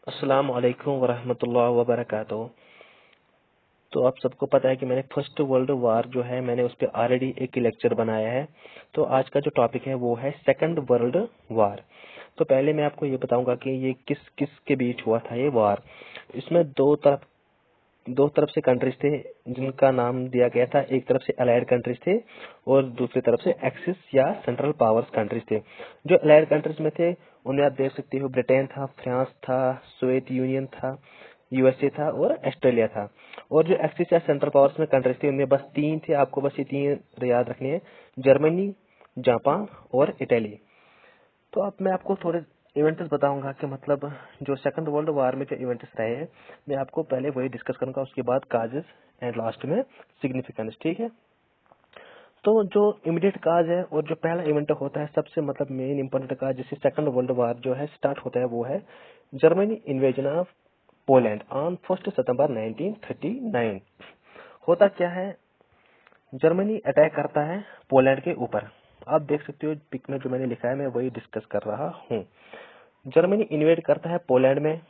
अस्सलाम वालेकुम वरहमतुल्लाहि वबरकातुहू। तो आप सबको पता है कि मैंने फर्स्ट वर्ल्ड वार जो है मैंने उस पर ऑलरेडी एक लेक्चर बनाया है। तो आज का जो टॉपिक है वो है सेकंड वर्ल्ड वार। तो पहले मैं आपको ये बताऊंगा कि ये किस किस के बीच हुआ था ये वार। इसमें दो तरफ से कंट्रीज थे जिनका नाम दिया गया था। एक तरफ से अलाइड कंट्रीज थे और दूसरी तरफ से एक्सिस या सेंट्रल पावर्स कंट्रीज थे। जो अलाइड कंट्रीज में थे उनमें आप देख सकते हो ब्रिटेन था, फ्रांस था, सोवियत यूनियन था, यूएसए था और ऑस्ट्रेलिया था। और जो एक्सिस या सेंट्रल पावर्स में कंट्रीज थे उनमें बस तीन थे। आपको बस ये तीन याद रखने हैं, जर्मनी, जापान और इटली। तो अब मैं आपको थोड़े इवेंट्स बताऊंगा कि मतलब जो सेकंड वर्ल्ड वार में जो इवेंट्स रहे हैं मैं आपको पहले वही डिस्कस करूंगा, उसके बाद काजेस एंड लास्ट में सिग्निफिकेंस। ठीक है। तो जो इमीडिएट काज है और जो पहला इवेंट होता है सबसे मतलब मेन इंपॉर्टेंट काज जिससे सेकंड वर्ल्ड वार जो है स्टार्ट होता है वो है Germany invasion of Poland on 1 सितंबर 1939। होता क्या है, जर्मनी अटैक करता है पोलैंड के ऊपर। आप देख सकते हो पिक में जो मैंने लिखा है मैं वही डिस्कस कर रहा हूँ। जर्मनी इन्वेड करता है पोलैंड में।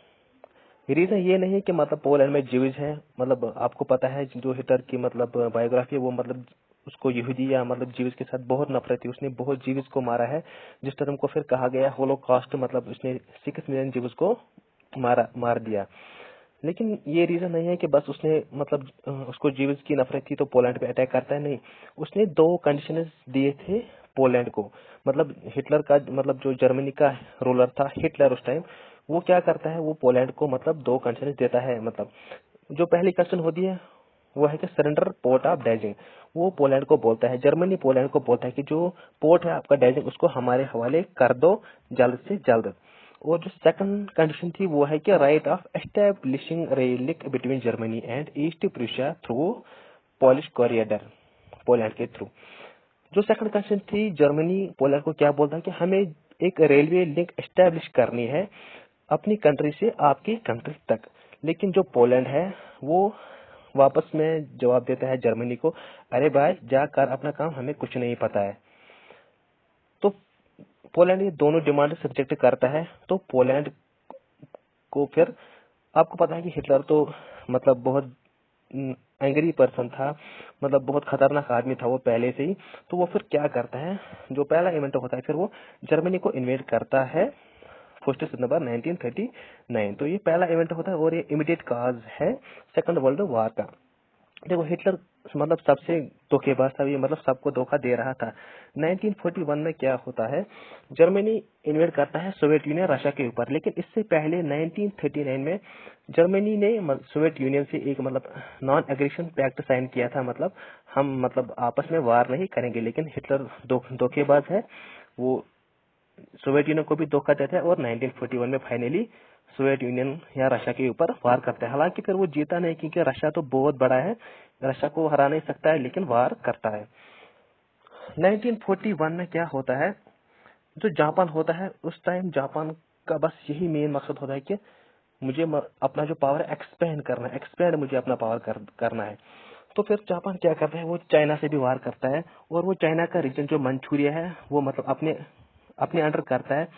रीजन ये नहीं कि मतलब पोलैंड में जीविज है, मतलब आपको पता है जो हिटलर की मतलब बायोग्राफी है वो मतलब उसको यहूदी या मतलब जीविज के साथ बहुत नफरत थी। उसने बहुत जीविज को मारा है जिस टर्म को फिर कहा गया होलोकॉस्ट, मतलब उसने 6 मिलियन जीविज को मार दिया। लेकिन ये रीजन नहीं है कि बस उसने मतलब उसको जीविस की नफरत थी तो पोलैंड पे अटैक करता है, नहीं। उसने दो कंडीशंस दिए थे पोलैंड को। मतलब हिटलर का मतलब जो जर्मनी का रूलर था हिटलर उस टाइम, वो क्या करता है, वो पोलैंड को मतलब दो कंडीशंस देता है। मतलब जो पहली कंडीशन होती है वो है कि सरेंडर पोर्ट ऑफ डेजिंग। वो पोलैंड को बोलता है, जर्मनी पोलैंड को बोलता है कि जो पोर्ट है आपका डेजिंग उसको हमारे हवाले कर दो जल्द से जल्द। और जो सेकंड कंडीशन थी वो है कि right of establishing link between Germany and east Prussia through polish corridor, Poland के थ्रू। जो सेकंड कंडीशन थी, जर्मनी पोलैंड को क्या बोलता है कि हमें एक रेलवे लिंक एस्टेब्लिश करनी है अपनी कंट्री से आपकी कंट्री तक। लेकिन जो पोलैंड है वो वापस में जवाब देता है जर्मनी को, अरे भाई जा कर अपना काम, हमें कुछ नहीं पता है। तो पोलैंड ये दोनों डिमांड रिजेक्ट करता है। तो पोलैंड को फिर आपको पता है कि हिटलर तो मतलब बहुत एंग्री पर्सन था, मतलब बहुत खतरनाक आदमी था वो पहले से ही। तो वो फिर क्या करता है, जो पहला इवेंट होता है फिर वो जर्मनी को इन्वेड करता है 1 सितंबर 1939। तो ये पहला इवेंट होता है और ये इमीडिएट काज है सेकंड वर्ल्ड वार का। देखो हिटलर मतलब सबसे धोखेबाज था ये, मतलब सबको धोखा दे रहा था। 1941 में क्या होता है, जर्मनी इन्वेड करता है सोवियत यूनियन रशिया के ऊपर। लेकिन इससे पहले 1939 में जर्मनी ने सोवियत यूनियन से एक मतलब नॉन एग्रेशन पैक्ट साइन किया था। मतलब हम मतलब आपस में वार नहीं करेंगे। लेकिन हिटलर धोखेबाज है, वो सोवियत यूनियन को भी धोखा देता है और 1941 में फाइनली सोवियत यूनियन या रशिया के ऊपर वार करता है। हालांकि फिर वो जीता नहीं क्योंकि रशिया तो बहुत बड़ा है, रशिया को हरा नहीं सकता है, लेकिन वार करता है। 1941 में क्या होता है, जो जापान होता है उस टाइम जापान का बस यही मेन मकसद होता है कि मुझे अपना जो पावर एक्सपेंड करना है, एक्सपेंड मुझे अपना पावर करना है। तो फिर जापान क्या करता है, वो चाइना से भी वार करता है और वो चाइना का रीजन जो मंचूरिया है वो मतलब अपने अपने अंडर करता है।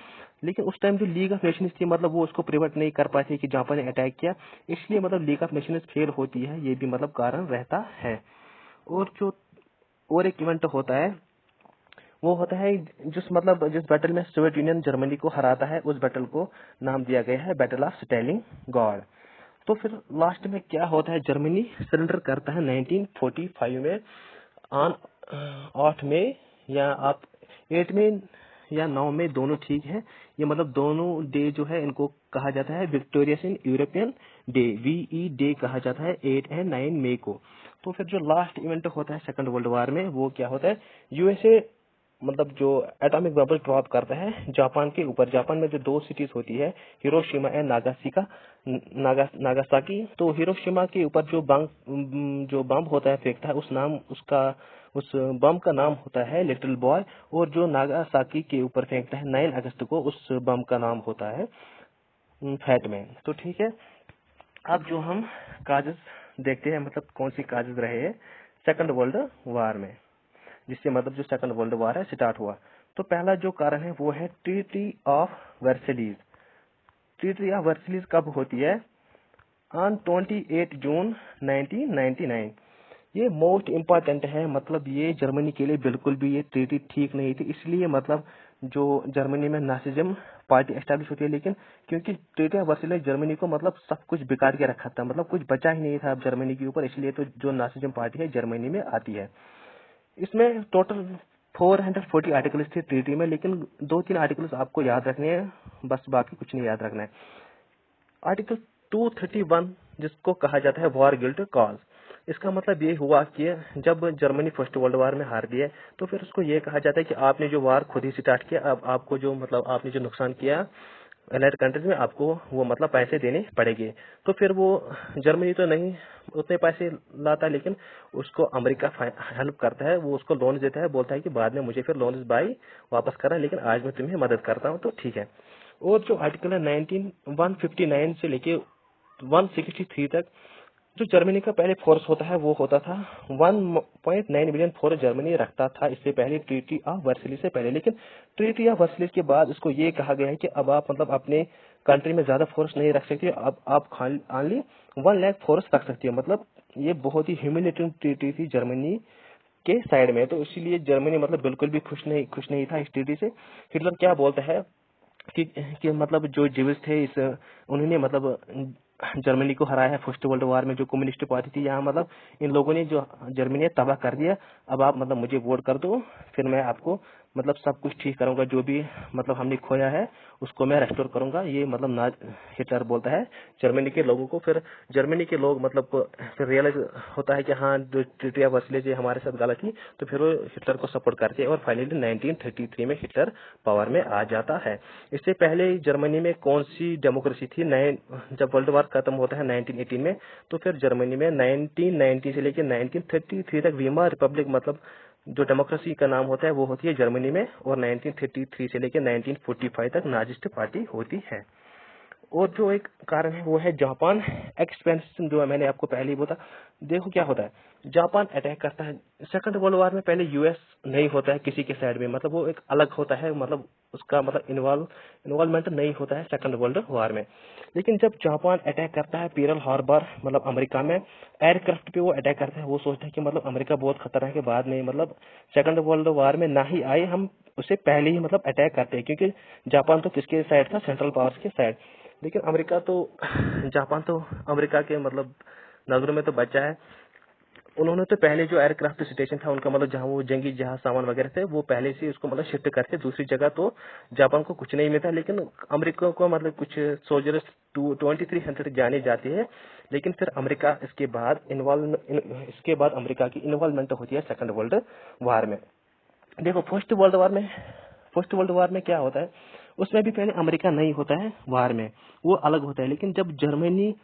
लेकिन उस टाइम जो लीग ऑफ नेशंस थी मतलब वो उसको प्रिवेंट नहीं कर पाती कि जापान ने अटैक किया, इसलिए मतलब लीग ऑफ नेशंस फेल होती है, ये भी मतलब कारण रहता है। और जो और एक इवेंट होता है वो होता है जिस बैटल में सोवियत यूनियन जर्मनी को हराता है, उस बैटल को नाम दिया गया है बैटल ऑफ स्टेलिंग गॉड। तो फिर लास्ट में क्या होता है, जर्मनी सरेंडर करता है 1945 में ऑन 8 मई, या आप 8 मई या 9 मई दोनों ठीक है। ये मतलब दोनों डे जो है इनको कहा जाता है victorious in European day, VE day कहा जाता है 8 एंड 9 मई को। तो फिर जो लास्ट इवेंट होता है सेकंड वर्ल्ड वॉर में वो क्या होता है, यूएसए मतलब जो एटॉमिक बम ड्रॉप करता है जापान के ऊपर। जापान में जो दो सिटीज होती है हिरोशिमा एंड नागासाकी। तो हिरोशिमा के ऊपर जो बम होता है फेंकता है उस बम का नाम होता है लिटिल बॉय। और जो नागासाकी के ऊपर फेंकता है 9 अगस्त को, उस बम का नाम होता है फैट मैन। तो ठीक है, अब जो हम काजेस देखते हैं मतलब कौन सी काजेस रहे हैं सेकंड वर्ल्ड वार में, जिससे मतलब जो सेकंड वर्ल्ड वार है स्टार्ट हुआ। तो पहला जो कारण है वो है treaty of Versailles. Treaty of Versailles कब होती है? On 28 June 1999। ये मोस्ट इम्पॉर्टेंट है, मतलब ये जर्मनी के लिए बिल्कुल भी ये ट्रीटी ठीक नहीं थी, इसलिए मतलब जो जर्मनी में नासिज्म पार्टी एस्टैब्लिश होती है, लेकिन क्योंकि ट्रीटी ऑफ वर्सलिस जर्मनी को मतलब सब कुछ बिगाड़ के रखा था, मतलब कुछ बचा ही नहीं था अब जर्मनी के ऊपर, इसलिए तो जो नासिज्म पार्टी है जर्मनी में आती है। इसमें टोटल 440 आर्टिकल्स थे ट्रीटी में, लेकिन 2-3 आर्टिकल्स आपको याद रखने हैं, बस बाकी कुछ नहीं याद रखना है। आर्टिकल 231 जिसको कहा जाता है वॉर गिल्ट कॉज, इसका मतलब ये हुआ कि जब जर्मनी फर्स्ट वर्ल्ड वॉर में हार गई तो फिर उसको ये कहा जाता है कि आपने जो वार खुद ही स्टार्ट किया, अब आपको जो मतलब आपने जो नुकसान किया अलाइड कंट्रीज में, आपको वो मतलब पैसे देने पड़ेंगे। तो फिर वो जर्मनी तो नहीं उतने पैसे लाता, लेकिन उसको अमेरिका हेल्प करता है, वो उसको लोन देता है, बोलता है कि बाद में मुझे फिर लोन बाई वापस करना, लेकिन आज मैं तुम्हें मदद करता हूँ, तो ठीक है। और जो आर्टिकल है 159 से लेके 163 तक, जो जर्मनी का पहले फोर्स होता है वो होता था 1.9 मिलियन फोर्स जर्मनी रखता था इससे पहले, ट्रीटी ऑफ वर्सलिस से पहले। लेकिन ट्रीटी ऑफ वर्सलिस के बाद इसको ये कहा गया है कि अब आप मतलब अपने कंट्री में ज्यादा फोर्स नहीं रख सकते, अब आप ओनली 1 लाख फोर्स रख सकती हो। मतलब ये बहुत ही ह्यूमिलेटिंग ट्रीटी थी जर्मनी के साइड में, तो इसीलिए जर्मनी मतलब बिल्कुल भी खुश नहीं था इस ट्रीटी से। हिटलर क्या बोलता है कि मतलब जो जीविस थे इस उन्होंने मतलब जर्मनी को हराया है फर्स्ट वर्ल्ड वॉर में, जो कम्युनिस्ट पार्टी थी यहाँ, मतलब इन लोगों ने जो जर्मनी तबाह कर दिया, अब आप मतलब मुझे वोट कर दो, फिर मैं आपको मतलब सब कुछ ठीक करूंगा, जो भी मतलब हमने खोया है उसको मैं रेस्टोर करूंगा, ये मतलब हिटलर बोलता है जर्मनी के लोगों को। फिर जर्मनी के लोग मतलब फिर रियलाइज होता है कि हाँ जो ट्रीटी ऑफ वर्सलिस हमारे साथ गलत थी, तो फिर वो हिटलर को सपोर्ट करते हैं और फाइनली 1933 में हिटलर पावर में आ जाता है। इससे पहले जर्मनी में कौन सी डेमोक्रेसी थी? जब वर्ल्ड वॉर खत्म होता है 1918 में, तो फिर जर्मनी में 1990 से लेकर 1933 तक वीमार रिपब्लिक मतलब जो डेमोक्रेसी का नाम होता है वो होती है जर्मनी में, और 1933 से लेकर 1945 तक नाजिस्ट पार्टी होती है। और जो एक कारण है वो है जापान एक्सपेंशन, जो मैंने आपको पहले ही बोला। देखो क्या होता है, जापान अटैक करता है सेकंड वर्ल्ड वॉर में, पहले यूएस नहीं होता है किसी के साइड में, मतलब वो एक अलग होता है, मतलब उसका मतलब इन्वॉल्वमेंट नहीं होता है सेकंड वर्ल्ड वॉर में। लेकिन जब जापान अटैक करता है पर्ल हार्बर मतलब अमेरिका में, एयरक्राफ्ट पे वो अटैक करता है, वो सोचता है कि मतलब अमेरिका बहुत खतरनाक है, बाद में मतलब सेकंड वर्ल्ड वॉर में ना ही आए, हम उसे पहले ही मतलब अटैक करते हैं, क्योंकि जापान तो किसके साइड था? सेंट्रल पावर्स के साइड। लेकिन जापान तो अमेरिका के मतलब नजरों में तो बचा है। उन्होंने तो पहले जो एयरक्राफ्ट स्टेशन था उनका, मतलब जहां वो जंगी जहाज सामान वगैरह थे, वो पहले से उसको मतलब शिफ्ट करके दूसरी जगह, तो जापान को कुछ नहीं मिलता, लेकिन अमेरिका को मतलब कुछ सोल्जर्स 2300 जाने जाती है। लेकिन फिर अमेरिका इसके बाद अमेरिका की इन्वॉल्वमेंट होती है सेकंड वर्ल्ड वॉर में। देखो फर्स्ट वर्ल्ड वॉर में क्या होता है, उसमें भी पहले अमेरिका नहीं होता है वार में, वो अलग होता है। लेकिन जब जर्मनी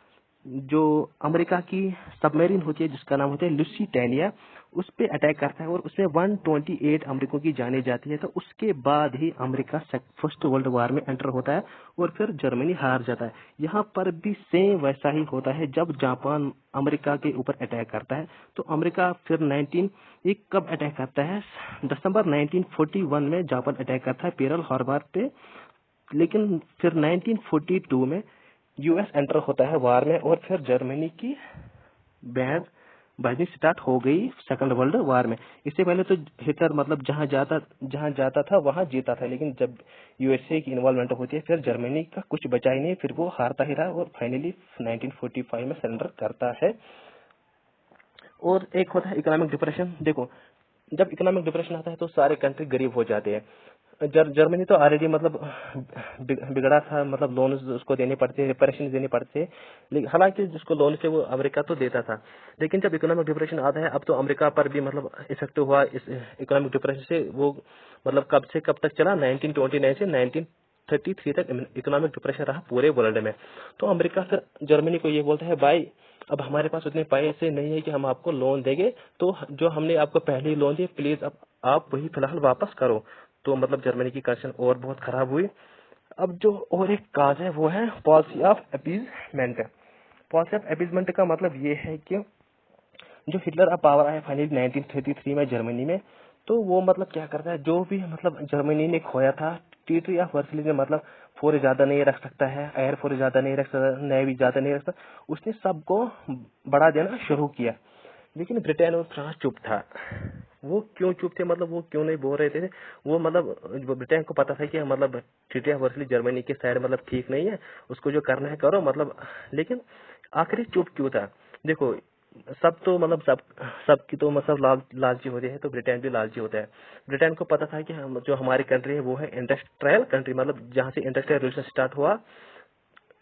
जो अमेरिका की सबमरीन होती है जिसका नाम होता है लुसिटेनिया, उस पे अटैक करता है और उसमें 128 अमेरिकों की जाने जाती है, तो उसके बाद ही अमेरिका फर्स्ट वर्ल्ड वॉर में एंटर होता है और फिर जर्मनी हार जाता है। यहाँ पर भी सेम वैसा ही होता है, जब जापान अमेरिका के ऊपर अटैक करता है तो अमेरिका फिर कब अटैक करता है? दिसंबर 1941 में जापान अटैक करता है पर्ल हार्बर पे। लेकिन फिर 1942 में यूएस एंटर होता है वार में, और फिर जर्मनी की बैंड बजनी स्टार्ट हो गई सेकंड वर्ल्ड वार में। इससे पहले तो हिटलर मतलब जहां जाता था वहां जीता था, लेकिन जब यूएसए की इन्वॉल्वमेंट होती है फिर जर्मनी का कुछ बचा ही नहीं, फिर वो हारता ही रहा और फाइनली 1945 में सरेंडर करता है। और एक होता है इकोनॉमिक डिप्रेशन। देखो जब इकोनॉमिक डिप्रेशन आता है तो सारे कंट्री गरीब हो जाते हैं। जर्मनी तो ऑलरेडी मतलब बिगड़ा था, मतलब लोन उसको देने पड़ते, रिपेरेशन देने पड़ते, लेकिन हालांकि जिसको लोन से वो अमेरिका तो देता था। लेकिन जब इकोनॉमिक डिप्रेशन आता है अब तो अमेरिका पर भी मतलब इफेक्ट हुआ इस इकोनॉमिक डिप्रेशन से। वो मतलब कब से कब तक चला? 1929 से 1933 तक इकोनॉमिक डिप्रेशन रहा पूरे वर्ल्ड में। तो अमेरिका फिर जर्मनी को ये बोलता है, भाई अब हमारे पास उतने पैसे नहीं है कि हम आपको लोन देंगे, तो जो हमने आपको पहले ही लोन दिए प्लीज अब आप वही फिलहाल वापस करो। तो मतलब जर्मनी की कंडीशन और बहुत खराब हुई। अब जो और एक काज है वो है policy of appeasement. Policy of appeasement का मतलब ये है कि जो हिटलर अब पावर आया फाइनली 1933 में जर्मनी में, तो वो मतलब क्या करता है, जो भी मतलब जर्मनी ने खोया था टेरिटरी ऑफ वर्सली में मतलब फोर्स ज्यादा नहीं रख सकता है, एयर फोर्स ज्यादा नहीं रख सकता, नेवी ज्यादा नहीं रख सकता, उसने सबको बढ़ा देना शुरू किया। लेकिन ब्रिटेन और फ्रांस चुप था। वो क्यों चुप थे, मतलब वो क्यों नहीं बोल रहे थे? वो मतलब ब्रिटेन को पता था कि मतलब ट्रीटी ऑफ वर्सली जर्मनी के साइड मतलब ठीक नहीं है, उसको जो करना है करो मतलब। लेकिन आखिर चुप क्यों था? देखो, सब तो मतलब सबकी तो मतलब लालची होते हैं, तो ब्रिटेन भी लालची होता है। ब्रिटेन को पता था कि जो हमारी कंट्री है वो है इंडस्ट्रियल कंट्री, मतलब जहाँ से इंडस्ट्रियल रेवोल्यूशन स्टार्ट हुआ।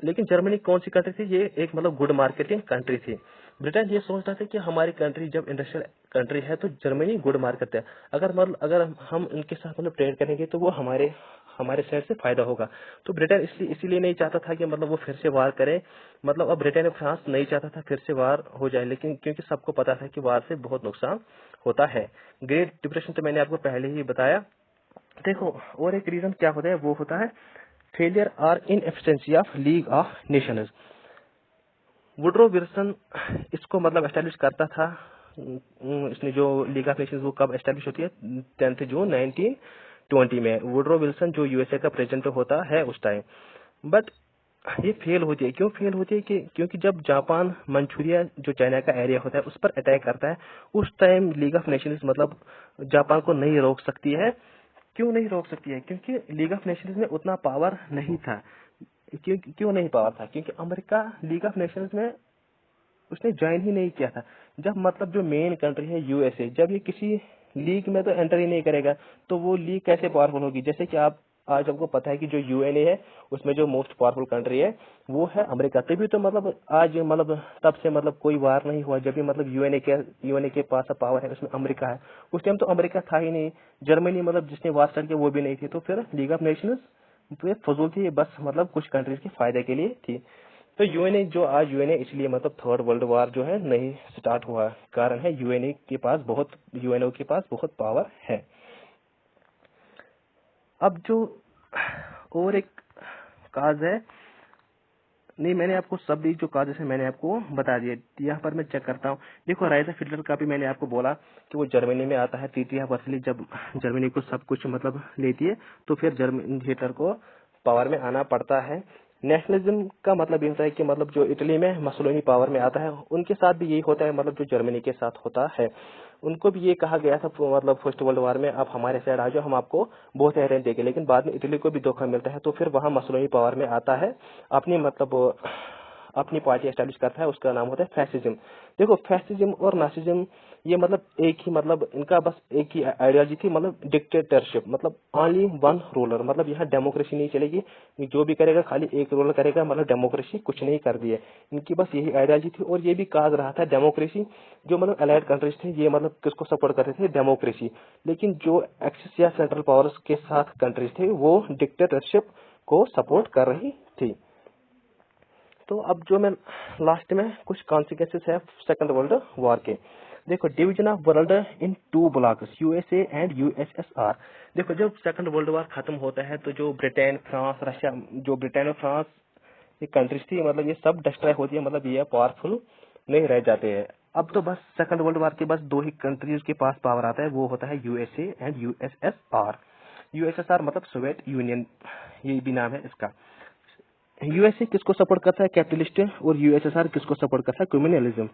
लेकिन जर्मनी कौन सी कंट्री थी? ये एक मतलब गुड मार्केटिंग कंट्री थी। ब्रिटेन ये सोचता था कि हमारी कंट्री जब इंडस्ट्रियल कंट्री है तो जर्मनी गुड मार्केट है, अगर हम उनके साथ मतलब ट्रेड करेंगे तो वो हमारे हमारे साइड से फायदा होगा। तो ब्रिटेन इसीलिए नहीं चाहता था कि मतलब वो फिर से वार करे। मतलब अब ब्रिटेन और फ्रांस नहीं चाहता था फिर से वार हो जाए, लेकिन क्योंकि सबको पता था कि वार से बहुत नुकसान होता है। ग्रेट डिप्रेशन तो मैंने आपको पहले ही बताया। देखो, और एक रीजन क्या होता है, वो होता है फेलियर और inefficiency of league of Nations. Woodrow Wilson इसको मतलब एस्टेब्लिश करता था। इसने जो लीग ऑफ नेशंस वो कब एस्टेब्लिश होती है? 10 जून 1920 में। वुड्रो विल्सन जो यूएसए का प्रेसिडेंट होता है उस टाइम। बट ये फेल होती है। क्यों फेल होती है? कि क्योंकि जब जापान मंचूरिया जो चाइना का एरिया होता है उस पर अटैक करता है, उस टाइम लीग ऑफ नेशंस मतलब जापान को नहीं रोक सकती है। क्यों नहीं रोक सकती है? क्योंकि लीग ऑफ नेशंस में उतना पावर नहीं था। क्यों नहीं पावर था? क्योंकि अमेरिका लीग ऑफ नेशंस में उसने ज्वाइन ही नहीं किया था। जब मतलब जो मेन कंट्री है यूएसए, जब ये किसी लीग में तो एंटर ही नहीं करेगा तो वो लीग कैसे पावरफुल होगी? जैसे कि आज हमको पता है कि जो यूएनए है उसमें जो मोस्ट पावरफुल कंट्री है वो है अमेरिका। तभी तो मतलब आज मतलब तब से मतलब कोई वार नहीं हुआ। जब भी मतलब यूएनए के पास पावर है, उसमें अमेरिका है। उस टाइम तो अमेरिका था ही नहीं। जर्मनी मतलब जिसने वार स्टार्ट किया वो भी नहीं थी। तो फिर लीग ऑफ नेशंस फजूल थी, बस मतलब कुछ कंट्रीज के फायदे के लिए थी। तो यूएनए जो आज यूएनए इसलिए मतलब थर्ड वर्ल्ड वार जो है नहीं स्टार्ट हुआ, कारण है यूएनए के पास बहुत पावर है। अब जो और एक काज है, नहीं मैंने आपको सभी जो काजेस है मैंने आपको बता दिए। यहाँ पर मैं चेक करता हूँ। देखो, राइजा हिटलर का भी मैंने आपको बोला कि वो जर्मनी में आता है। तीसरी वर्षली जब जर्मनी को सब कुछ मतलब लेती है तो फिर हिटलर को पावर में आना पड़ता है। नेशनलिज्म का मतलब ये होता है कि मतलब जो इटली में मसोलिनी पावर में आता है उनके साथ भी यही होता है, मतलब जो जर्मनी के साथ होता है। उनको भी ये कहा गया था मतलब फर्स्ट वर्ल्ड वार में, आप हमारे साइड आ जाओ, हम आपको बहुत एरिया देंगे। लेकिन बाद में इटली को भी धोखा मिलता है, तो फिर वहां मसोलिनी पावर में आता है, अपनी मतलब अपनी पार्टी एस्टेब्लिश करता है, उसका नाम होता है फैसिज्म। देखो, फैसिज्म और नासिज्म ये मतलब एक ही, मतलब इनका बस एक ही आइडियोलॉजी थी, मतलब डिक्टेटरशिप, मतलब ओनली वन रूलर। मतलब यहाँ डेमोक्रेसी नहीं चलेगी, जो भी करेगा खाली एक रूलर करेगा, मतलब डेमोक्रेसी कुछ नहीं कर दी है। इनकी बस यही आइडियोलॉजी थी। और ये भी कहा रहा था डेमोक्रेसी, जो मतलब अलाइड कंट्रीज थे ये मतलब किसको सपोर्ट कर रहे थे? डेमोक्रेसी। लेकिन जो एक्सिस या सेंट्रल पावर्स के साथ कंट्रीज थे वो डिक्टेटरशिप को सपोर्ट कर रही थी। तो अब जो मैं लास्ट में कुछ कॉन्सिक्वेंसेस है सेकंड वर्ल्ड वॉर के। देखो, division of world in two blocks, USA and USSR. देखो, जब सेकंड वर्ल्ड वॉर खत्म होता है तो जो ब्रिटेन, फ्रांस, रशिया, जो ब्रिटेन और फ्रांस ये कंट्रीज थी, मतलब ये सब डिस्ट्रॉय होती है, मतलब ये पावरफुल नहीं रह जाते हैं। अब तो बस सेकंड वर्ल्ड वॉर के बस दो ही कंट्रीज के पास पावर आता है, वो होता है यूएसए एंड यूएसएसआर। यूएसएसआर मतलब सोवियत यूनियन, ये भी नाम है इसका। यूएसए किसको सपोर्ट करता है? कैपिटलिस्ट। और यूएसएसआर किसको सपोर्ट करता है? कम्युनलिज्म।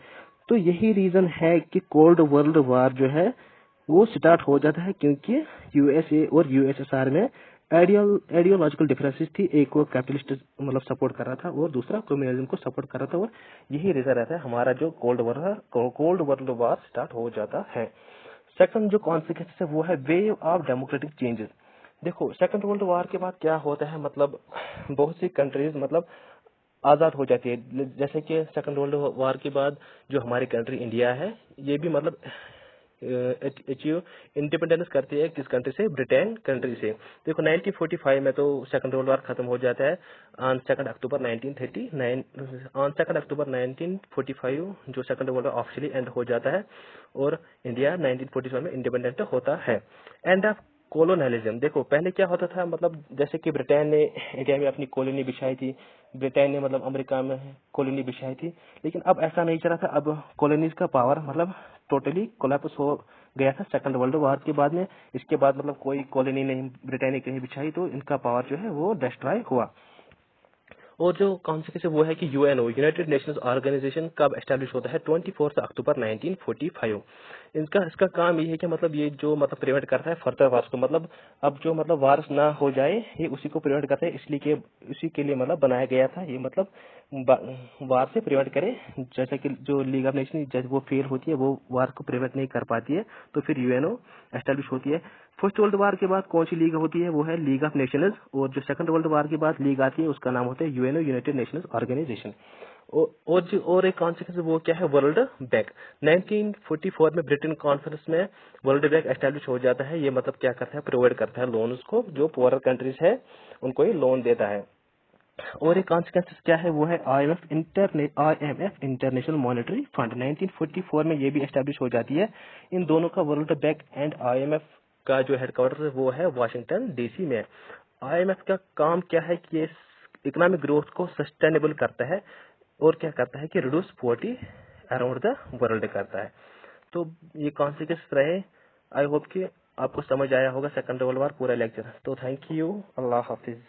तो यही रीजन है कि कोल्ड वर्ल्ड वार जो है वो स्टार्ट हो जाता है, क्योंकि यूएसए और यूएसएसआर में आइडियोलॉजिकल डिफरेंसेस थी। एक को कैपिटलिस्ट मतलब सपोर्ट कर रहा था और दूसरा कम्युनलिज्म को सपोर्ट कर रहा था। और यही रीजन रहता है हमारा जो कोल्ड वर्ल्ड वार स्टार्ट हो जाता है। सेकंड जो कॉन्सिक्वेंस है वो है वेव ऑफ डेमोक्रेटिक चेंजेस। देखो, सेकंड वर्ल्ड वार के बाद क्या होता है, मतलब बहुत सी कंट्रीज मतलब आजाद हो जाती है। जैसे कि सेकंड वर्ल्ड वार के बाद जो हमारी कंट्री इंडिया है ये भी मतलब अचीव इंडिपेंडेंस करती है। किस कंट्री से? ब्रिटेन कंट्री से। देखो, 1945 में तो सेकंड वर्ल्ड वार खत्म हो जाता है ऑन 2 अक्टूबर 1939। ऑन 2 अक्टूबर 1945 जो second world war officially and हो जाता है और इंडिया 1947 में इंडिपेंडेंट होता है। End of colonialism. देखो, पहले क्या होता था, मतलब जैसे कि ब्रिटेन ने इंडिया में अपनी कॉलोनी बिछाई थी, ब्रिटेन ने मतलब अमेरिका में कॉलोनी बिछाई थी, लेकिन अब ऐसा नहीं चला था। अब कॉलोनीज का पावर मतलब टोटली कोलैप्स हो गया था सेकंड वर्ल्ड वॉर के बाद में। इसके बाद मतलब कोई कॉलोनी नहीं ब्रिटेन ने कहीं बिछाई, तो इनका पावर जो है वो डिस्ट्रॉय हुआ। और जो कॉन्सिक्वेंस वो है कि यूएनओ यूनाइटेड नेशंस ऑर्गेनाइजेशन कब एस्टेब्लिश होता है 24 अक्टूबर 1945। इसका काम ये है कि मतलब ये जो मतलब प्रिवेंट करता है फर्दर वार्स को, मतलब अब जो मतलब वार्स ना हो जाए ये उसी को प्रिवेंट करता है, इसलिए के उसी के लिए मतलब बनाया गया था ये, मतलब वार से प्रिवेंट करे। जैसे कि जो लीग ऑफ नेशन जब वो फेल होती है, वो वार को प्रिवेंट नहीं कर पाती है, तो फिर यूएनओ एस्टेब्लिश होती है। फर्स्ट वर्ल्ड वार के बाद कौन सी लीग होती है, वो है लीग ऑफ नेशंस। और जो सेकंड वर्ल्ड वार के बाद लीग आती है उसका नाम होता है यूएनओ यूनाइटेड नेशंस ऑर्गेनाइजेशन। और एक कॉन्सिक्वेंस वो क्या है, वर्ल्ड बैंक। 1944 में ब्रिटेन कॉन्फ्रेंस में वर्ल्ड बैंक एस्टेब्लिश हो जाता है। ये मतलब क्या करता है, प्रोवाइड करता है लोन को, जो पुअर कंट्रीज है उनको ये लोन देता है। और एक कॉन्सिक्वेंस क्या है, वो है आईएमएफ इंटरनेशनल मॉनेटरी फंड। 1944 में ये भी एस्टेब्लिश हो जाती है। इन दोनों का, वर्ल्ड बैंक एंड आईएमएफ का जो हेडक्वार्टर है वो है वाशिंगटन डीसी में। आईएमएफ का काम क्या है कि ये इकोनॉमिक ग्रोथ को सस्टेनेबल करता है, और क्या करता है कि reduce poverty around the world करता है। तो ये कॉन्सिक्वेंस रहे। आई होप कि आपको समझ आया होगा सेकंड वर्ल्ड वार पूरा लेक्चर। तो थैंक यू, अल्लाह हाफिज।